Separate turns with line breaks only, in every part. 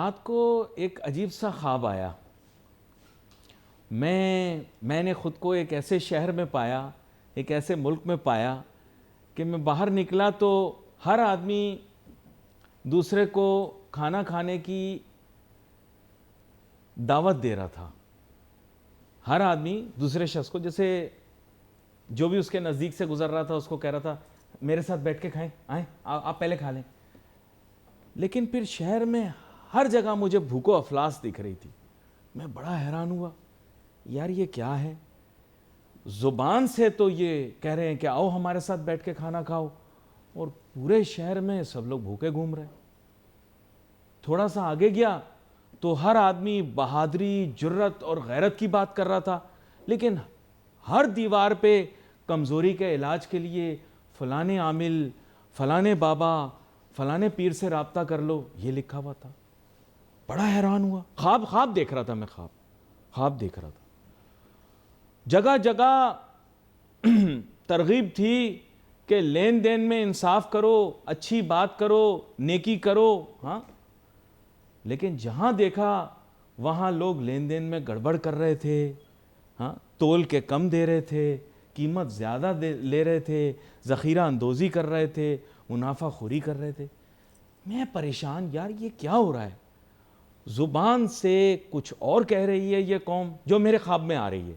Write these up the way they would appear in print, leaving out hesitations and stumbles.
رات کو ایک عجیب سا خواب آیا. میں نے خود کو ایک ایسے شہر میں پایا, ایک ایسے ملک میں پایا کہ میں باہر نکلا تو ہر آدمی دوسرے کو کھانا کھانے کی دعوت دے رہا تھا. ہر آدمی دوسرے شخص کو, جیسے جو بھی اس کے نزدیک سے گزر رہا تھا اس کو کہہ رہا تھا میرے ساتھ بیٹھ کے کھائیں, آئیں آپ پہلے کھا لیں. لیکن پھر شہر میں ہر جگہ مجھے بھوک و افلاس دکھ رہی تھی. میں بڑا حیران ہوا, یار یہ کیا ہے؟ زبان سے تو یہ کہہ رہے ہیں کہ آؤ ہمارے ساتھ بیٹھ کے کھانا کھاؤ, اور پورے شہر میں سب لوگ بھوکے گھوم رہے. تھوڑا سا آگے گیا تو ہر آدمی بہادری, جرت اور غیرت کی بات کر رہا تھا, لیکن ہر دیوار پہ کمزوری کے علاج کے لیے فلانے عامل, فلانے بابا, فلانے پیر سے رابطہ کر لو, یہ لکھا ہوا تھا. بڑا حیران ہوا. خواب دیکھ رہا تھا میں, خواب دیکھ رہا تھا. جگہ جگہ ترغیب تھی کہ لین دین میں انصاف کرو, اچھی بات کرو, نیکی کرو. ہاں, لیکن جہاں دیکھا وہاں لوگ لین دین میں گڑبڑ کر رہے تھے. ہاں, تول کے کم دے رہے تھے, قیمت زیادہ لے رہے تھے, ذخیرہ اندوزی کر رہے تھے, منافع خوری کر رہے تھے. میں پریشان, یار یہ کیا ہو رہا ہے؟ زبان سے کچھ اور کہہ رہی ہے یہ قوم جو میرے خواب میں آ رہی ہے,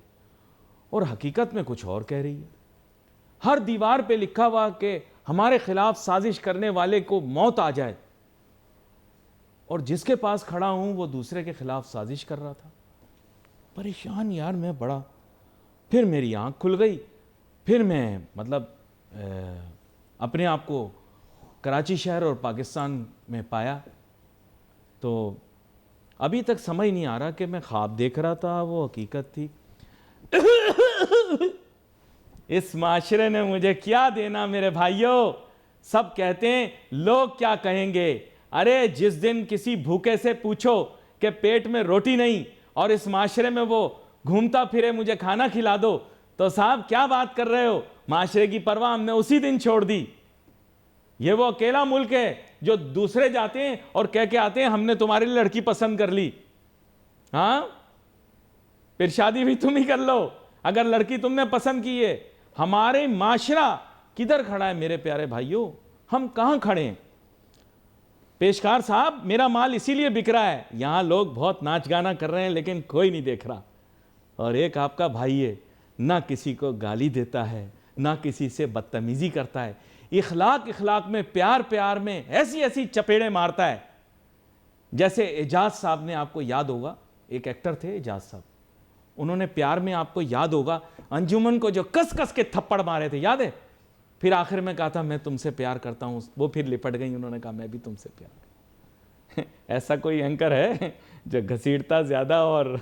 اور حقیقت میں کچھ اور کہہ رہی ہے. ہر دیوار پہ لکھا ہوا کہ ہمارے خلاف سازش کرنے والے کو موت آ جائے, اور جس کے پاس کھڑا ہوں وہ دوسرے کے خلاف سازش کر رہا تھا. پریشان یار میں بڑا. پھر میری آنکھ کھل گئی. پھر میں اپنے آپ کو کراچی شہر اور پاکستان میں پایا. تو ابھی تک سمجھ نہیں آ رہا کہ میں خواب دیکھ رہا تھا وہ حقیقت تھی. اس معاشرے نے مجھے کیا دینا میرے بھائیوں. سب کہتے ہیں لوگ کیا کہیں گے. ارے جس دن کسی بھوکے سے پوچھو کہ پیٹ میں روٹی نہیں اور اس معاشرے میں وہ گھومتا پھرے مجھے کھانا کھلا دو, تو صاحب کیا بات کر رہے ہو, معاشرے کی پرواہ ہم نے اسی دن چھوڑ دی. یہ وہ اکیلا ملک ہے جو دوسرے جاتے ہیں اور کہہ کے آتے ہیں ہم نے تمہارے لیے لڑکی پسند کر لی. ہاں, پھر شادی بھی تم ہی کر لو اگر لڑکی تم نے پسند کی ہے. ہمارے معاشرہ کدھر کھڑا ہے میرے پیارے بھائیوں؟ ہم کہاں کھڑے ہیں؟ پیشکار صاحب میرا مال اسی لیے بک رہا ہے, یہاں لوگ بہت ناچ گانا کر رہے ہیں لیکن کوئی نہیں دیکھ رہا. اور ایک آپ کا بھائی ہے, نہ کسی کو گالی دیتا ہے, نہ کسی سے بدتمیزی کرتا ہے, اخلاق میں پیار میں ایسی چپیڑے مارتا ہے. جیسے اعجاز صاحب نے, آپ کو یاد ہوگا ایک ایکٹر تھے اعجاز صاحب, انہوں نے پیار میں, آپ کو یاد ہوگا, انجمن کو جو کس کے تھپڑ مارے تھے, یاد ہے؟ پھر آخر میں کہا تھا میں تم سے پیار کرتا ہوں, وہ پھر لپٹ گئی, انہوں نے کہا میں بھی تم سے پیار کرتا ہوں. ایسا کوئی اینکر ہے جو گھسیٹتا زیادہ اور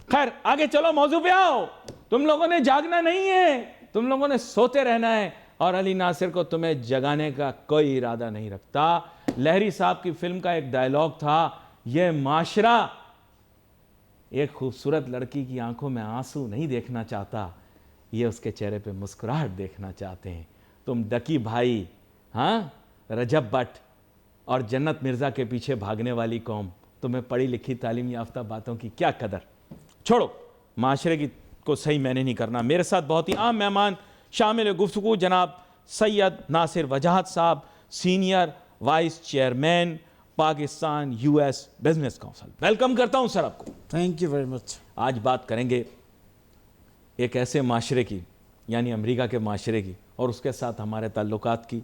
خیر آگے چلو, موضوع پہ آؤ. تم لوگوں نے جاگنا نہیں ہے, تم لوگوں نے سوتے رہنا ہے, اور علی ناصر کو تمہیں جگانے کا کوئی ارادہ نہیں رکھتا. لہری صاحب کی فلم کا ایک ڈائلاگ تھا, یہ معاشرہ ایک خوبصورت لڑکی کی آنکھوں میں آنسو نہیں دیکھنا چاہتا, یہ اس کے چہرے پہ مسکراہٹ دیکھنا چاہتے ہیں. تم ڈکی بھائی, ہاں, رجب بٹ اور جنت مرزا کے پیچھے بھاگنے والی قوم, تمہیں پڑھی لکھی تعلیم یافتہ باتوں کی کیا قدر. چھوڑو, معاشرے کی کو صحیح میں نے نہیں کرنا. میرے ساتھ بہت ہی عام مہمان شامل گفتگو جناب سید ناصر وجاہت صاحب, senior vice chairman Pakistan U S business council. Welcome کرتا ہوں سر آپ کو.
Thank you very much.
آج بات کریں گے ایک ایسے معاشرے کی, یعنی امریکہ کے معاشرے کی, اور اس کے ساتھ ہمارے تعلقات کی,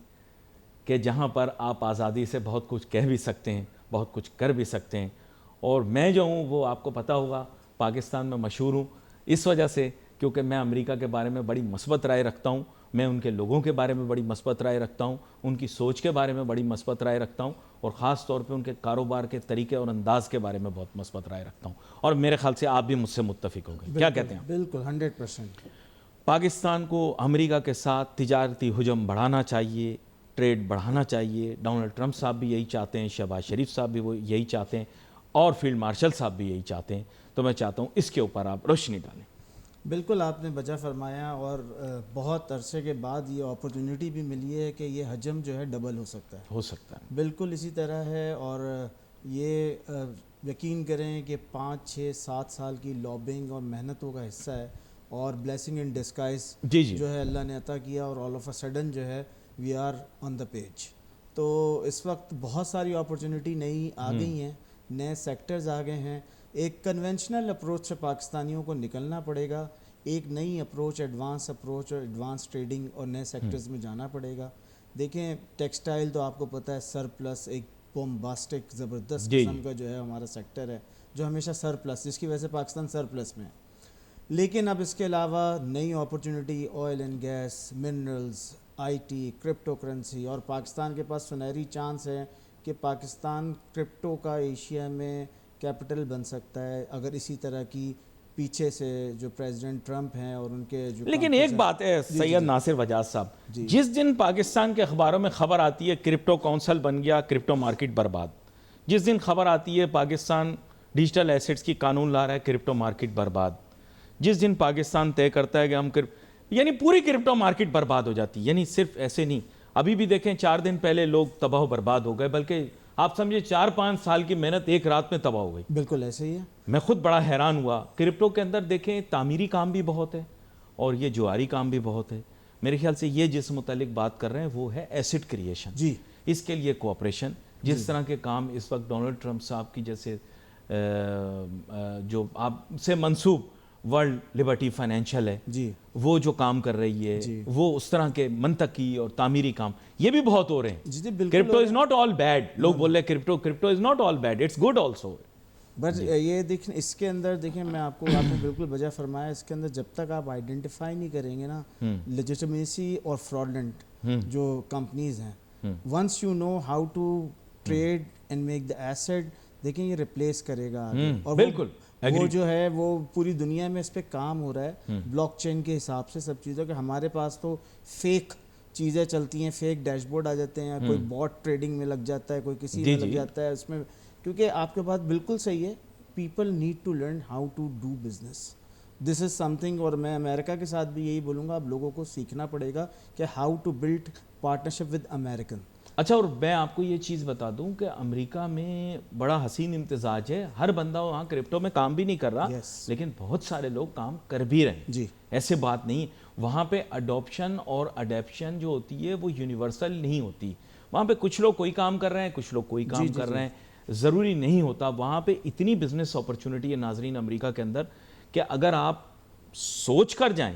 کہ جہاں پر آپ آزادی سے بہت کچھ کہہ بھی سکتے ہیں, بہت کچھ کر بھی سکتے ہیں. اور میں جو ہوں وہ آپ کو پتہ ہوگا پاکستان میں مشہور ہوں اس وجہ سے کیونکہ میں امریکہ کے بارے میں بڑی مثبت رائے رکھتا ہوں, میں ان کے لوگوں کے بارے میں بڑی مثبت رائے رکھتا ہوں, ان کی سوچ کے بارے میں بڑی مثبت رائے رکھتا ہوں, اور خاص طور پہ ان کے کاروبار کے طریقے اور انداز کے بارے میں بہت مثبت رائے رکھتا ہوں. اور میرے خیال سے آپ بھی مجھ سے متفق ہوں گے. کیا کہتے ہیں؟
بالکل 100%.
پاکستان کو امریکہ کے ساتھ تجارتی حجم بڑھانا چاہیے, ٹریڈ بڑھانا چاہیے. ڈونلڈ ٹرمپ صاحب بھی یہی چاہتے ہیں, شہباز شریف صاحب بھی وہ یہی چاہتے ہیں, اور فیلڈ مارشل صاحب بھی یہی چاہتے ہیں. تو میں چاہتا ہوں اس کے اوپر آپ روشنی ڈالیں.
بالکل آپ نے بجا فرمایا، اور بہت عرصے کے بعد یہ اپرچونٹی بھی ملی ہے کہ یہ حجم جو ہے ڈبل ہو سکتا ہے.
ہو سکتا ہے.
بالکل اسی طرح ہے، اور یہ یقین کریں کہ 5 6 7 سال کی لابنگ اور محنتوں کا حصہ ہے، اور بلیسنگ ان ڈسکائز
جی جی
جو ہے اللہ نے عطا کیا، اور آل آف اے سڈن جو ہے we are on the page. تو اس وقت بہت ساری اپرچونٹی نئی آ گئی ہیں، نئے سیکٹرز آ گئے ہیں. ایک کنونشنل اپروچ سے پاکستانیوں کو نکلنا پڑے گا، ایک نئی اپروچ، ایڈوانس اپروچ اور ایڈوانس ٹریڈنگ اور نئے سیکٹرز میں جانا پڑے گا. دیکھیں ٹیکسٹائل تو آپ کو پتہ ہے سرپلس، ایک بومباسٹک زبردست
جی
قسم کا جو ہے ہمارا سیکٹر ہے، جو ہمیشہ سرپلس، جس کی وجہ سے پاکستان سرپلس میں ہے. لیکن اب اس کے علاوہ نئی opportunity oil and gas, minerals, IT ٹی، کرپٹو کرنسی، اور پاکستان کے پاس سنہری چانس ہے کہ پاکستان کرپٹو کا ایشیا میں کیپٹل بن سکتا ہے، اگر اسی طرح کی پیچھے سے جو پریزیڈنٹ ٹرمپ ہیں اور ان کے جو
لیکن ایک بات ہے سید ناصر وجاز صاحب، جس دن پاکستان کے اخباروں میں خبر آتی ہے کرپٹو کونسل بن گیا، کرپٹو مارکیٹ برباد، جس دن خبر آتی ہے پاکستان ڈیجیٹل ایسیٹس کی قانون لا رہا ہے، کرپٹو مارکیٹ برباد، جس دن پاکستان طے کرتا ہے کہ ہم یعنی پوری کرپٹو مارکیٹ برباد ہو جاتی ہے. یعنی صرف ایسے نہیں، ابھی بھی دیکھیں 4 دن پہلے لوگ تباہ و برباد ہو گئے، بلکہ آپ سمجھے 4 5 سال کی محنت ایک رات میں تباہ ہو گئی.
بالکل ایسے ہی ہے.
میں خود بڑا حیران ہوا. کرپٹو کے اندر دیکھیں تعمیری کام بھی بہت ہے اور یہ جواری کام بھی بہت ہے. میرے خیال سے یہ جس متعلق بات کر رہے ہیں وہ ہے ایسٹ کریشن.
جی
اس کے لیے کوآپریشن، جس طرح کے کام اس وقت ڈونلڈ ٹرمپ صاحب کی جیسے جو آپ سے منسوب ورلڈ لبرٹی فائنینشیل ہے،
جی
وہ جو کام کر رہی ہے،
جی
وہ اس طرح کے منطقی اور تعمیری کام یہ بھی بہت ہو رہے ہیں.
جی بالکل.
Crypto is not all bad. لوگ بول رہے ہیں crypto is not all bad, it's good also.
But یہ دیکھیں اس کے اندر، دیکھیں میں آپ نے بالکل بجا فرمایا، اس کے اندر جب تک آپ آئیڈینٹیفائی نہیں کریں گے نا لیجیٹمیسی اور فراڈلنٹ جو کمپنیز ہیں، once you know how to trade and make the east, دیکھیں یہ ریپلیس کرے گا آگے. اور
بالکل
وہ جو ہے وہ پوری دنیا میں اس پہ کام ہو رہا ہے بلاک چین کے حساب سے سب چیزوں کے. ہمارے پاس تو فیک چیزیں چلتی ہیں، فیک ڈیش بورڈ آ جاتے ہیں، کوئی باٹ ٹریڈنگ میں لگ جاتا ہے، کوئی کسی میں لگ جاتا ہے اس میں. کیونکہ آپ کے بات بالکل صحیح ہے، people need to learn how to do business. This is something. اور میں امریکہ کے ساتھ بھی یہی بولوں گا، اب لوگوں کو سیکھنا پڑے گا کہ how to build partnership with American.
اچھا، اور میں آپ کو یہ چیز بتا دوں کہ امریکہ میں بڑا حسین امتزاج ہے. ہر بندہ وہاں کرپٹو میں کام بھی نہیں کر رہا، لیکن بہت سارے لوگ کام کر بھی رہے ہیں.
جی
ایسے بات نہیں. وہاں پہ اڈاپشن اور اڈیپشن جو ہوتی ہے وہ یونیورسل نہیں ہوتی. وہاں پہ کچھ لوگ کوئی کام کر رہے ہیں، کچھ لوگ کوئی کام کر رہے ہیں، ضروری نہیں ہوتا. وہاں پہ اتنی بزنس اپرچونٹی ہے ناظرین امریکہ کے اندر کہ اگر آپ سوچ کر جائیں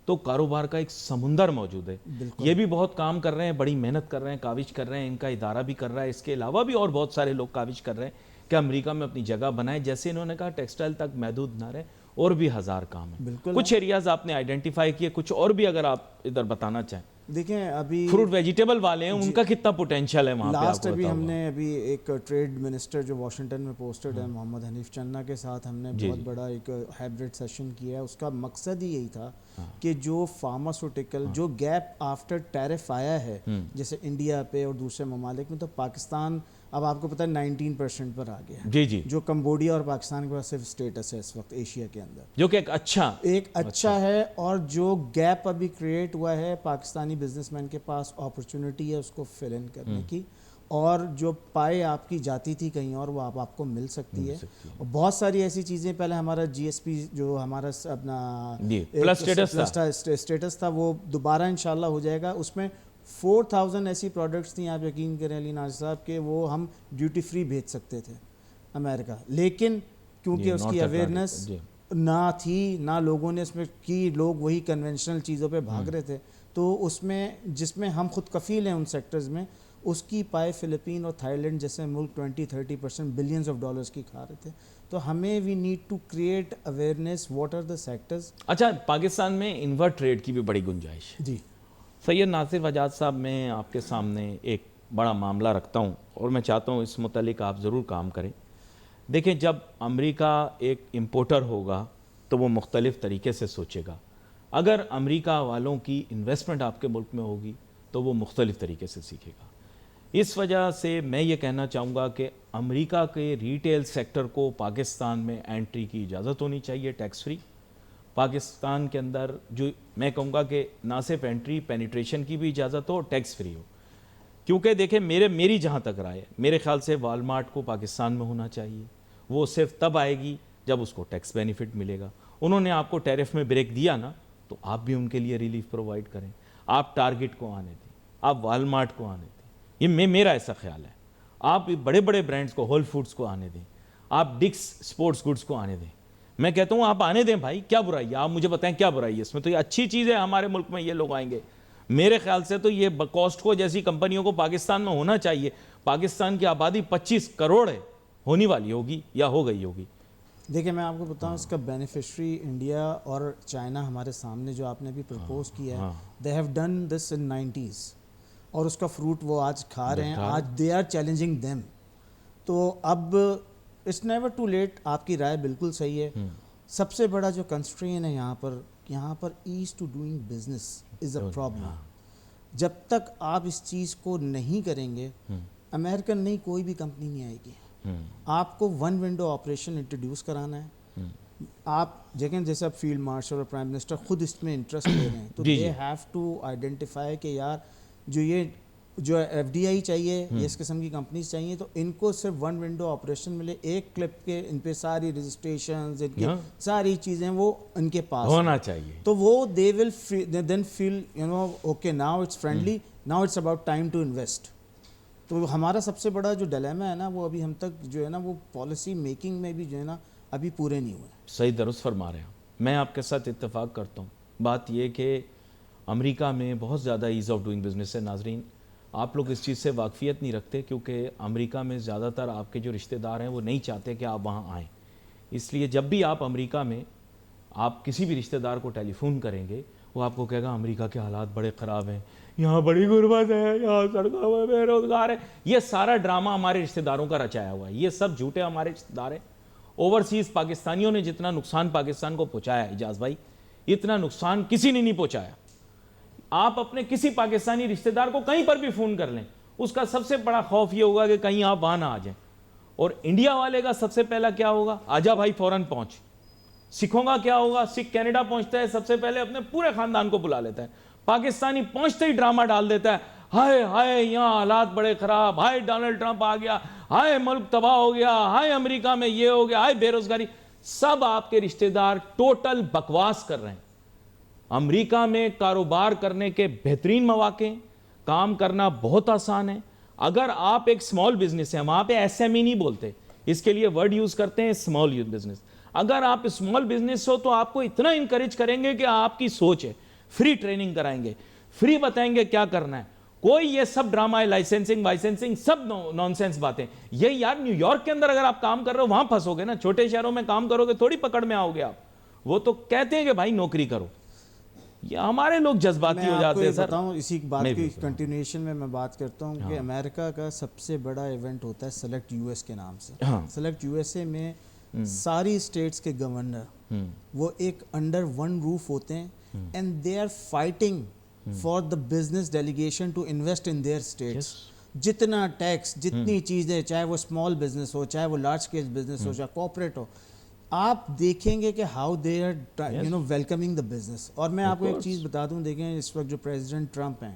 تو کاروبار کا ایک سمندر موجود ہے. یہ بھی بہت کام کر رہے ہیں، بڑی محنت کر رہے ہیں، کاوش کر رہے ہیں، ان کا ادارہ بھی کر رہا ہے. اس کے علاوہ بھی اور بہت سارے لوگ کاوش کر رہے ہیں کہ امریکہ میں اپنی جگہ بنائیں. جیسے انہوں نے کہا ٹیکسٹائل تک محدود نہ رہے، اور بھی 1000 کام ہیں. کچھ ایریاز آپ نے آئیڈینٹیفائی کیے، کچھ اور بھی اگر آپ ادھر بتانا چاہیں.
دیکھیں ابھی
فروٹ ویجیٹیبل والے ہیں، ان کا کتنا پوٹینشیل ہے وہاں پہ.
لاسٹ ابھی ہم نے ایک ٹریڈ منسٹر جو واشنگٹن میں پوسٹڈ ہے، محمد حنیف چنّا کے ساتھ ہم نے بہت بڑا ایک ہائبرڈ سیشن کیا ہے. اس کا مقصد ہی یہی تھا کہ جو فارماسوٹیکل جو گیپ آفٹر ٹیرف آیا ہے جیسے انڈیا پہ اور دوسرے ممالک میں، تو پاکستان اب آپ کو پتہ ہے 19% پر آ گیا.
جی جی،
جو کمبوڈیا اور پاکستان کے پاس صرف اسٹیٹس ہے اس وقت ایشیا کے اندر،
جو کہ ایک
اچھا ہے. اور جو گیپ ابھی کریٹ ہوا ہے، پاکستانی بزنس مین کے پاس اپرچونٹی ہے اس کو فل ان کرنے کی، اور جو پائے آپ کی جاتی تھی کہیں اور وہ آپ کو مل سکتی ہے. اور بہت ساری ایسی چیزیں، پہلے ہمارا جی ایس پی جو ہمارا اپنا اسٹیٹس تھا وہ دوبارہ انشاءاللہ ہو جائے گا. اس میں 4000 ایسی پروڈکٹس تھیں، آپ یقین کریں علی ناصر صاحب، کہ وہ ہم ڈیوٹی فری بھیج سکتے تھے امریکہ. لیکن کیونکہ اس کی اویئرنیس نہ تھی، نہ لوگوں نے اس میں کی، لوگ وہی کنونشنل چیزوں پہ بھاگ رہے تھے. تو اس میں جس میں ہم خود کفیل ہیں ان سیکٹرز میں، اس کی پائے فلپین اور تھائی لینڈ جیسے ملک 20-30% بلینز آف ڈالرز کی کھا رہے تھے. تو ہمیں we need to create awareness what are the sectors.
اچھا، پاکستان میں انورٹ ٹریڈ کی بھی بڑی گنجائش ہے.
جی
سید ناصر وجاز صاحب، میں آپ کے سامنے ایک بڑا معاملہ رکھتا ہوں اور میں چاہتا ہوں اس متعلق آپ ضرور کام کریں. دیکھیں، جب امریکہ ایک امپورٹر ہوگا تو وہ مختلف طریقے سے سوچے گا. اگر امریکہ والوں کی انویسٹمنٹ آپ کے ملک میں ہوگی تو وہ مختلف طریقے سے سیکھے گا. اس وجہ سے میں یہ کہنا چاہوں گا کہ امریکہ کے ریٹیل سیکٹر کو پاکستان میں انٹری کی اجازت ہونی چاہیے ٹیکس فری. پاکستان کے اندر جو میں کہوں گا کہ نہ صرف انٹری پینیٹریشن کی بھی اجازت ہو، ٹیکس فری ہو. کیونکہ دیکھیں میری جہاں تک رائے ہے، میرے خیال سے والمارٹ کو پاکستان میں ہونا چاہیے. وہ صرف تب آئے گی جب اس کو ٹیکس بینیفٹ ملے گا. انہوں نے آپ کو ٹیرف میں بریک دیا نا، تو آپ بھی ان کے لیے ریلیف پرووائڈ کریں. آپ ٹارگٹ کو آنے دیں، آپ والمارٹ کو آنے دیں. یہ میرا ایسا خیال ہے. آپ بڑے بڑے برانڈز کو، ہول فوڈز کو آنے دیں، آپ ڈکس سپورٹس گڈز کو آنے دیں. میں کہتا ہوں آپ آنے دیں بھائی، کیا برائی ہے؟ آپ مجھے بتائیں کیا برائی ہے اس میں؟ تو یہ اچھی چیز ہے، ہمارے ملک میں یہ لوگ آئیں گے. میرے خیال سے تو یہ کاسٹکو جیسی کمپنیوں کو پاکستان میں ہونا چاہیے. پاکستان کی آبادی 25 کروڑ ہے، ہونی والی ہوگی یا ہو گئی ہوگی.
دیکھیں میں آپ کو بتاؤں اس کا بینیفیشری انڈیا اور چائنا ہمارے سامنے جو آپ نے بھی پرپوز کیا ہے، they have done this in 90s، اور اس کا فروٹ وہ آج کھا رہے ہیں. آج دے آر چیلنجنگ دیم. تو اب اٹس نیور ٹو لیٹ. آپ کی رائے بالکل صحیح ہے. سب سے بڑا جو کنسٹرین ہے یہاں پر ease to doing business is a problem. جب تک آپ اس چیز کو نہیں کریں گے، امریکن نہیں کوئی بھی کمپنی نہیں آئے گی. آپ کو ون ونڈو آپریشن انٹروڈیوس کرانا ہے. آپ دیکھیں جیسے اب فیلڈ مارشل اور پرائم منسٹر خود اس میں انٹرسٹ لے رہے ہیں، تو دے ہیو ٹو آئیڈینٹیفائی کہ یار جو ایف ڈی آئی چاہیے، اس قسم کی کمپنیز چاہیے، تو ان کو صرف ون ونڈو آپریشن ملے. ایک کلپ کے ان پہ ساری رجسٹریشنز، ان کی ساری چیزیں وہ ان کے پاس
ہونا چاہیے.
تو وہ they will then feel okay now it's friendly, now it's about time to invest. تو ہمارا سب سے بڑا جو ڈیلیما ہے نا، وہ ابھی ہم تک جو ہے نا وہ پالیسی میکنگ میں بھی جو ہے نا ابھی پورے نہیں ہوئے.
صحیح درست فرما رہے ہیں. میں آپ کے ساتھ اتفاق کرتا ہوں. بات یہ کہ امریکہ میں بہت زیادہ ایز آف ڈوئنگ بزنس ہے. ناظرین آپ لوگ اس چیز سے واقفیت نہیں رکھتے، کیونکہ امریکہ میں زیادہ تر آپ کے جو رشتہ دار ہیں وہ نہیں چاہتے کہ آپ وہاں آئیں. اس لیے جب بھی آپ امریکہ میں آپ کسی بھی رشتہ دار کو ٹیلی فون کریں گے، وہ آپ کو کہے گا امریکہ کے حالات بڑے خراب ہیں، یہاں بڑی غربت ہے، یہاں سڑکوں میں بے روزگار ہے. یہ سارا ڈرامہ ہمارے رشتہ داروں کا رچایا ہوا ہے. یہ سب جھوٹے ہمارے رشتہ دار ہیں. اوورسیز پاکستانیوں نے جتنا نقصان پاکستان کو پہنچایا ہے اجاز بھائی، اتنا نقصان کسی نے نہیں پہنچایا. آپ اپنے کسی پاکستانی رشتہ دار کو کہیں پر بھی فون کر لیں، اس کا سب سے بڑا خوف یہ ہوگا کہ کہیں آپ وہاں نہ آ جائیں. اور انڈیا والے کا سب سے پہلا کیا ہوگا؟ آجا بھائی فوراً پہنچ. سکھوں کا کیا ہوگا؟ سکھ کینیڈا پہنچتا ہے سب سے پہلے اپنے پورے خاندان کو بلا لیتا ہے. پاکستانی پہنچتے ہی ڈرامہ ڈال دیتا ہے، ہائے ہائے یہاں حالات بڑے خراب، ہائے ڈونلڈ ٹرمپ آ گیا، ہائے ملک تباہ ہو گیا، ہائے امریکہ میں یہ ہو گیا، ہائے بے روزگاری. سب آپ کے رشتہ دار ٹوٹل بکواس کر رہے ہیں. امریکہ میں کاروبار کرنے کے بہترین مواقع ہیں، کام کرنا بہت آسان ہے. اگر آپ ایک سمال بزنس ہیں، وہاں پہ ایس ایم ای نہیں بولتے، اس کے لیے ورڈ یوز کرتے ہیں سمال بزنس. اگر آپ اسمال بزنس ہو تو آپ کو اتنا انکریج کریں گے کہ آپ کی سوچ ہے. فری ٹریننگ کرائیں گے، فری بتائیں گے کیا کرنا ہے. کوئی یہ سب ڈرامہ ہے، لائسنسنگ سب نانسنس باتیں. یہ یار نیو یارک کے اندر اگر آپ کام کر رہے ہو وہاں پھنسو گے نا. چھوٹے شہروں میں کام کرو گے تھوڑی پکڑ میں آؤ گے آپ. وہ تو کہتے ہیں کہ بھائی نوکری کرو. یہ ہمارے لوگ جذباتی ہو جاتے ہیں سر.
بتاؤں اسی بات کی کنٹینیوشن میں بات کرتا ہوں کہ امریکہ کا سب سے بڑا ایونٹ ہوتا ہے سلیکٹ یو ایس کے نام سے. سلیکٹ یو ایس اے میں ساری اسٹیٹس کے گورنر وہ ایک انڈر ون روف ہوتے ہیں، and they are fighting for the business delegation to invest in their states. جتنا ٹیکس، جتنی چیزیں، چاہے وہ اسمال بزنس ہو، چاہے وہ لارج اسکیل بزنس ہو، چاہے کارپوریٹ ہو، آپ دیکھیں گے کہ how they are welcoming the business. اور میں آپ کو ایک چیز بتا دوں، دیکھیں اس وقت جو پریزیڈنٹ ٹرمپ ہیں،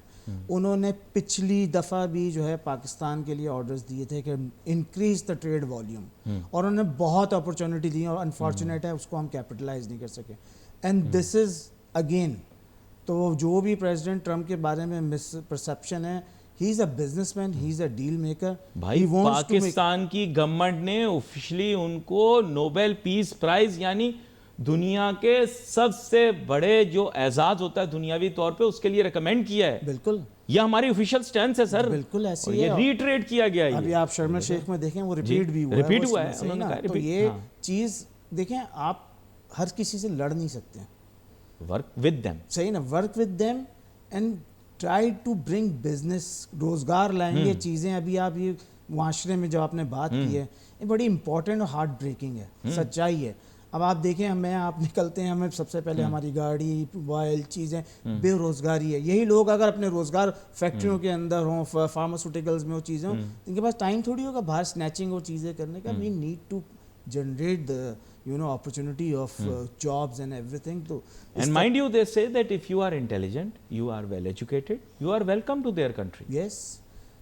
انہوں نے پچھلی دفعہ بھی جو ہے پاکستان کے لیے آرڈرز دیے تھے کہ انکریز دا ٹریڈ والیوم، اور انہوں نے بہت اپرچونٹی دی اور انفارچونیٹ ہے اس کو ہم کیپٹلائز نہیں کر سکے. اینڈ دس از اگین، تو جو بھی پریزیڈنٹ ٹرمپ کے بارے میں مس پرسیپشن ہے، he is a businessman, he is a deal maker.
بھائی پاکستان کی گورنمنٹ نے آفیشلی ان کو نوبل پیس پرائز، یعنی دنیا کے سب سے بڑے جو اعزاز ہوتا ہے دنیاوی طور پہ، اس کے لیے ریکمینڈ کیا ہے.
بالکل
یہ ہماری آفیشیل سٹینس ہے سر.
بالکل ایسی
ہے، یہ ریٹریٹ کیا گیا ہے.
ابھی آپ شرم الشیخ میں دیکھیں وہ ریپیٹ بھی ہوا ہے،
ریپیٹ ہوا ہے انہوں نے کہا.
تو یہ چیز دیکھیں، آپ ہر کسی سے لڑ نہیں سکتے.
ورک ود دیم،
صحیح نا، work with them and try to bring business. روزگار لائیں گے چیزیں. ابھی آپ یہ معاشرے میں جو آپ نے بات کی ہے، یہ بڑی امپورٹنٹ اور ہارٹ بریکنگ ہے، سچائی ہے. اب آپ دیکھیں، ہمیں آپ نکلتے ہیں، ہمیں سب سے پہلے ہماری گاڑی، موبائل، چیزیں، بے روزگاری ہے. یہی لوگ اگر اپنے روزگار فیکٹریوں کے اندر ہوں، فارماسیوٹیکلز میں وہ چیزیں ہوں، ان کے پاس ٹائم تھوڑی ہوگا باہر سنیچنگ اور چیزیں کرنے کا. We need to generate opportunity of jobs and everything. So
And mind you, they say that if you are intelligent, you are well educated, you are welcome to their country.
yes,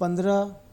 15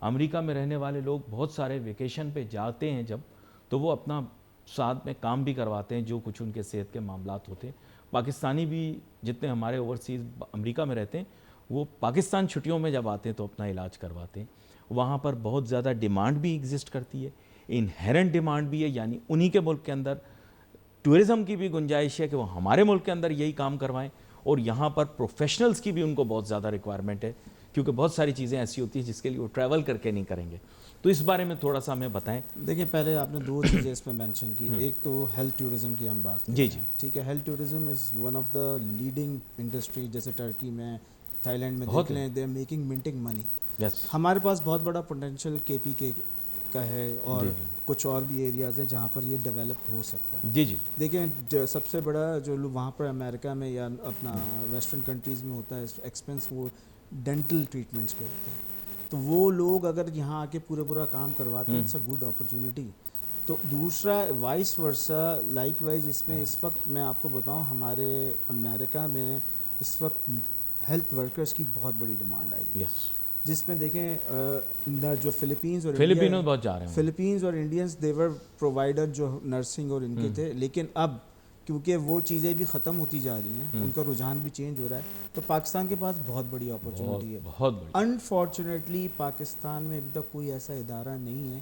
امریکہ میں رہنے والے لوگ بہت سارے vacation پہ جاتے ہیں جب، تو وہ اپنا ساتھ میں کام بھی کرواتے ہیں جو کچھ ان کے صحت کے معاملات ہوتے ہیں. پاکستانی بھی جتنے ہمارے اوورسیز امریکہ میں رہتے ہیں وہ پاکستان چھٹیوں میں جب آتے ہیں تو اپنا علاج کرواتے ہیں. وہاں پر بہت زیادہ ڈیمانڈ بھی ایگزسٹ کرتی ہے، انہیرنٹ ڈیمانڈ بھی ہے، یعنی انہی کے ملک کے اندر ٹورزم کی بھی گنجائش ہے کہ وہ ہمارے ملک کے اندر یہی کام کروائیں. اور یہاں پر پروفیشنلز کی بھی ان کو بہت زیادہ ریکوائرمنٹ ہے، کیونکہ بہت ساری چیزیں ایسی ہوتی ہیں جس کے لیے وہ ٹریول کر کے نہیں کریں گے. تو اس بارے میں تھوڑا سا ہمیں بتائیں.
دیکھیں پہلے آپ نے 2 چیزیں اس میں مینشن کی. ایک تو ہیلتھ ٹورزم کی ہم بات کریں.
جی جی
ٹھیک ہے، health tourism is one of the leading industry. جیسے ٹرکی میں، تھائی لینڈ میں دیکھ لیں، دے آر میکنگ منٹنگ منی. ہمارے پاس بہت بڑا پوٹینشیل کے پی کے کا ہے، اور کچھ اور بھی ایریاز ہیں جہاں پر یہ ڈیولپ ہو سکتا ہے.
جی جی
دیکھیں سب سے بڑا جو وہاں پر امریکہ میں یا اپنا ویسٹرن کنٹریز میں ہوتا ہے ایکسپینس، وہ ڈینٹل ٹریٹمنٹس پہ ہوتا ہے. تو وہ لوگ اگر یہاں آ کے پورا کام کرواتے ہیں، اٹس اے گڈ اپرچونیٹی. تو دوسرا وائس ورسا لائک وائز اس میں اس وقت میں آپ کو بتاؤں ہمارے امریکہ میں اس وقت ہیلتھ ورکرز کی بہت بڑی ڈیمانڈ آئی ہے. جس میں دیکھیں جو فلپینز
بہت جا رہے ہیں،
فلپینز اور انڈینز دے ور پرووائڈر جو نرسنگ اور ان کے تھے. لیکن اب کیونکہ وہ چیزیں بھی ختم ہوتی جا رہی ہیں، ان کا رجحان بھی چینج ہو رہا ہے، تو پاکستان کے پاس بہت بڑی اپرچونیٹی ہے. انفارچونیٹلی پاکستان میں ابھی تک کوئی ایسا ادارہ نہیں ہے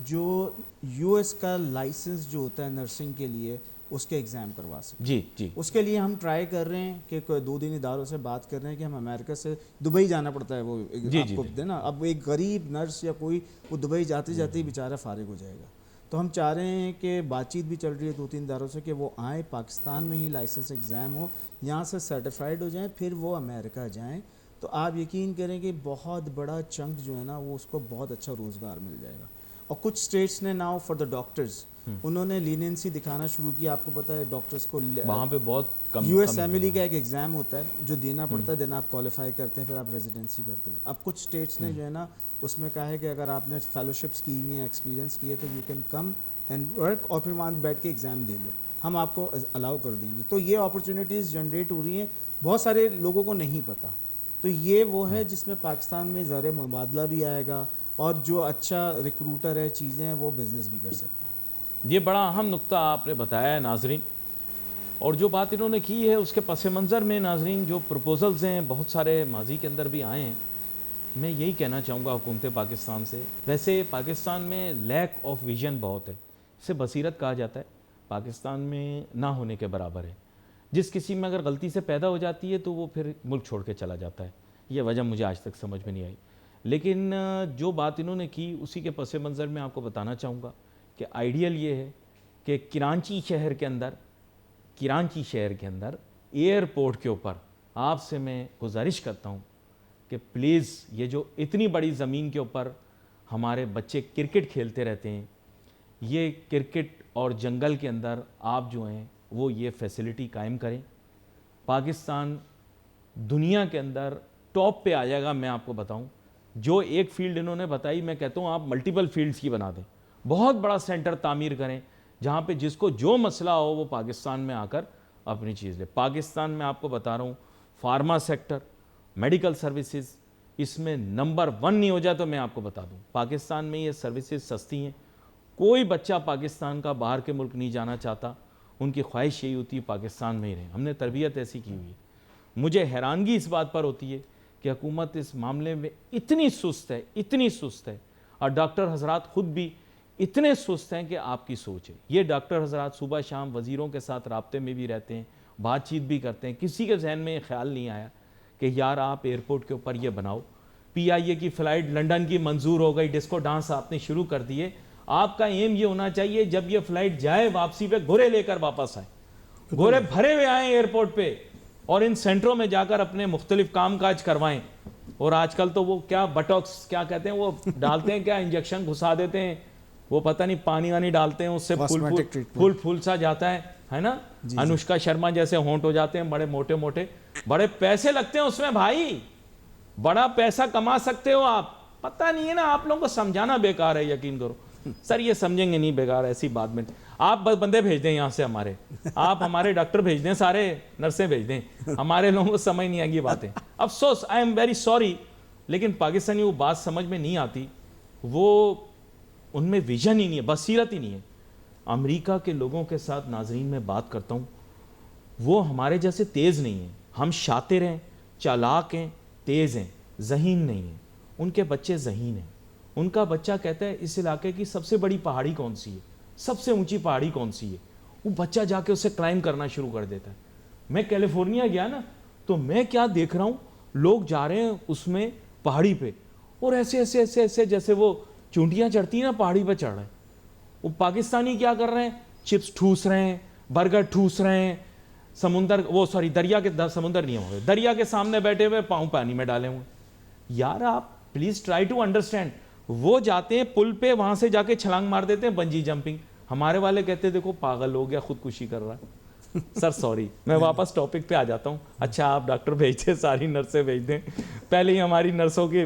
جو یو ایس کا لائسنس جو ہوتا ہے نرسنگ کے لیے اس کے ایگزام کروا سکتے.
جی جی
اس کے لیے ہم ٹرائی کر رہے ہیں کہ 2 دن اداروں سے بات کر رہے ہیں کہ ہم امریکہ سے دبئی جانا پڑتا ہے، وہ آپ کو دینا. اب ایک غریب نرس یا کوئی وہ دبئی جاتے جاتے ہی بیچارہ فارغ ہو جائے گا. تو ہم چاہ رہے ہیں کہ بات چیت بھی چل رہی ہے 2-3 اداروں سے کہ وہ آئیں، پاکستان میں ہی لائسنس ایگزام ہو، یہاں سے سرٹیفائڈ ہو جائیں، پھر وہ امریکہ جائیں. تو آپ یقین کریں کہ بہت بڑا چنک جو ہے نا وہ اس کو بہت اچھا روزگار مل جائے گا. اور کچھ اسٹیٹس نے ناؤ فار دا ڈاکٹرز انہوں نے لینینسی دکھانا شروع کیا. آپ کو پتہ ہے ڈاکٹرز کو
وہاں پہ بہت کم
یو ایس ایملی کا ایک ایگزام ہوتا ہے جو دینا پڑتا ہے، دین آپ کوالیفائی کرتے ہیں، پھر آپ ریزیڈنسی کرتے ہیں. اب کچھ اسٹیٹس نے جو ہے نا اس میں کہا ہے کہ اگر آپ نے فیلوشپس کی ہوئی ہیں، ایکسپیرینس کی ہے، تو you can come and work, اور پھر وہاں بیٹھ کے ایگزام دے لو، ہم آپ کو الاؤ کر دیں گے. تو یہ اپرچونیٹیز جنریٹ ہو رہی ہیں، بہت سارے لوگوں کو نہیں پتہ. تو یہ وہ ہے جس میں پاکستان میں زر مبادلہ بھی آئے گا، اور جو اچھا ریکروٹر ہے، چیزیں ہیں، وہ بزنس بھی کر سکتا ہے.
یہ بڑا اہم نقطہ آپ نے بتایا ہے ناظرین. اور جو بات انہوں نے کی ہے اس کے پس منظر میں ناظرین جو پروپوزلز ہیں بہت سارے ماضی کے اندر بھی آئے ہیں. میں یہی کہنا چاہوں گا حکومت پاکستان سے، ویسے پاکستان میں لیک آف ویژن بہت ہے، اسے بصیرت کہا جاتا ہے، پاکستان میں نہ ہونے کے برابر ہے. جس کسی میں اگر غلطی سے پیدا ہو جاتی ہے تو وہ پھر ملک چھوڑ کے چلا جاتا ہے. یہ وجہ مجھے آج تک سمجھ میں نہیں آئی. لیکن جو بات انہوں نے کی اسی کے پس منظر میں آپ کو بتانا چاہوں گا کہ آئیڈیل یہ ہے کہ کراچی شہر کے اندر ایئرپورٹ کے اوپر آپ سے میں گزارش کرتا ہوں کہ پلیز یہ جو اتنی بڑی زمین کے اوپر ہمارے بچے کرکٹ کھیلتے رہتے ہیں، یہ کرکٹ اور جنگل کے اندر آپ جو ہیں وہ یہ فیسلٹی قائم کریں. پاکستان دنیا کے اندر ٹاپ پہ آ جائے گا. میں آپ کو بتاؤں جو ایک فیلڈ انہوں نے بتائی، میں کہتا ہوں آپ ملٹیپل فیلڈز کی بنا دیں. بہت بڑا سینٹر تعمیر کریں جہاں پہ جس کو جو مسئلہ ہو وہ پاکستان میں آ کر اپنی چیز لے. پاکستان میں آپ کو بتا رہا ہوں فارما سیکٹر، میڈیکل سروسز، اس میں نمبر 1 نہیں ہو جائے تو میں آپ کو بتا دوں پاکستان میں یہ سروسز سستی ہیں. کوئی بچہ پاکستان کا باہر کے ملک نہیں جانا چاہتا، ان کی خواہش یہی ہوتی ہے پاکستان میں ہی رہیں. ہم نے تربیت ایسی کی ہوئی ہے. مجھے حیرانگی اس بات پر ہوتی ہے کہ حکومت اس معاملے میں اتنی سست ہے، اور ڈاکٹر حضرات خود بھی اتنے سست ہیں کہ آپ کی سوچ ہے. یہ ڈاکٹر حضرات صبح شام وزیروں کے ساتھ رابطے میں بھی رہتے ہیں، بات چیت بھی کرتے ہیں. کسی کے ذہن میں یہ خیال نہیں آیا کہ یار آپ ایئرپورٹ کے اوپر یہ بناؤ. PIA کی فلائٹ لنڈن کی منظور ہو گئی، ڈسکو ڈانس آپ نے شروع کر دیے. آپ کا ایم یہ ہونا چاہیے جب یہ فلائٹ جائے واپسی پہ گھوڑے لے کر واپس آئے، گھوڑے بھرے ہوئے آئیں ایئرپورٹ پہ، اور ان سینٹروں میں جا کر اپنے مختلف کام کاج کروائیں. اور آج کل تو وہ کیا بٹوکس کیا کہتے ہیں وہ ڈالتے ہیں، کیا انجیکشن گھسا دیتے ہیں، وہ پتہ نہیں پانی وانی ڈالتے ہیں، اس سے پھول سا جاتا ہے نا. انوشکا شرما جیسے ہونٹ ہو جاتے ہیں بڑے موٹے موٹے. بڑے پیسے لگتے ہیں اس میں بھائی، بڑا پیسہ کما سکتے ہو آپ. پتہ نہیں ہے نا، آپ لوگوں کو سمجھانا بیکار ہے. یقین کرو سر، یہ سمجھیں گے نہیں، بیکار ایسی بات میں. آپ بس بندے بھیج دیں یہاں سے ہمارے، آپ ہمارے ڈاکٹر بھیج دیں، سارے نرسیں بھیج دیں. ہمارے لوگوں کو سمجھ نہیں آئے گی باتیں. افسوس، آئی ایم ویری سوری، لیکن پاکستانی وہ بات سمجھ میں نہیں آتی وہ ان میں ویژن ہی نہیں ہے, بصیرت ہی نہیں ہے. امریکہ کے لوگوں کے ساتھ ناظرین میں بات کرتا ہوں, وہ ہمارے جیسے تیز نہیں ہیں. ہم شاطر ہیں, چالاک ہیں, تیز ہیں, ذہین نہیں ہیں. ان کے بچے ذہین ہیں. ان کا بچہ کہتا ہے اس علاقے کی سب سے بڑی پہاڑی کون سی ہے, سب سے اونچی پہاڑی کون سی ہے, وہ بچہ جا کے اسے کلائم کرنا شروع کر دیتا ہے. میں کیلیفورنیا گیا نا, تو میں کیا دیکھ رہا ہوں, لوگ جا رہے ہیں اس میں پہاڑی پہ, اور ایسے ایسے ایسے ایسے جیسے وہ چونٹیاں چڑھتی ہیں نا پہاڑی پہ چڑھ رہے ہیں. وہ پاکستانی کیا کر رہے ہیں, چپس ٹھوس رہے ہیں, برگر ٹھوس رہے ہیں, سمندر دریا کے سمندر نہیں ہوئے, دریا کے سامنے بیٹھے ہوئے پاؤں پانی میں ڈالے ہوئے. یار آپ پلیز ٹرائی ٹو انڈرسٹینڈ. وہ جاتے ہیں پل پہ, وہاں سے جا کے چھلانگ مار دیتے ہیں, بنجی جمپنگ. ہمارے والے کہتے ہیں دیکھو پاگل ہو گیا, خودکشی کر رہا ہے. سر سوری, میں واپس ٹاپک پہ آ جاتا ہوں. اچھا آپ ڈاکٹر بھیجتے, ساری نرسیں بھیج دیں. پہلے ہی ہماری نرسوں کی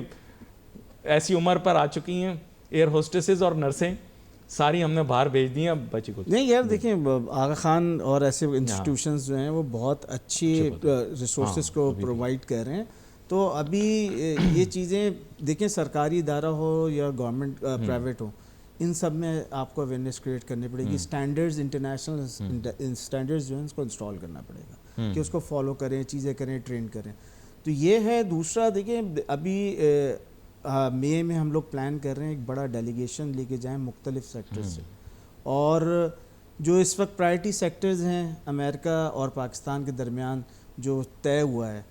ایسی عمر پر آ چکی ہیں, ایئر ہوسٹسز اور نرسیں ساری ہم نے باہر بھیج دی ہیں. اب بچی کو
نہیں یار دیکھیں, آغا خان اور ایسے انسٹیٹیوشنز جو ہیں وہ بہت اچھی ریسورسز کو پرووائڈ کر رہے ہیں. تو ابھی یہ چیزیں دیکھیں, سرکاری ادارہ ہو یا گورنمنٹ پرائیویٹ ہو, ان سب میں آپ کو اویئرنیس کریٹ کرنی پڑے گی. اسٹینڈرڈز, انٹرنیشنل اسٹینڈرڈز جو ہیں اس کو انسٹال کرنا پڑے گا کہ اس کو فالو کریں, چیزیں کریں, ٹرین کریں. تو یہ ہے. دوسرا دیکھیں, ابھی مئی میں ہم لوگ پلان کر رہے ہیں ایک بڑا ڈیلیگیشن لے کے جائیں مختلف سیکٹرز سے, اور جو اس وقت پرائرٹی سیکٹرز ہیں امریکہ اور پاکستان کے درمیان جو طے ہوا ہے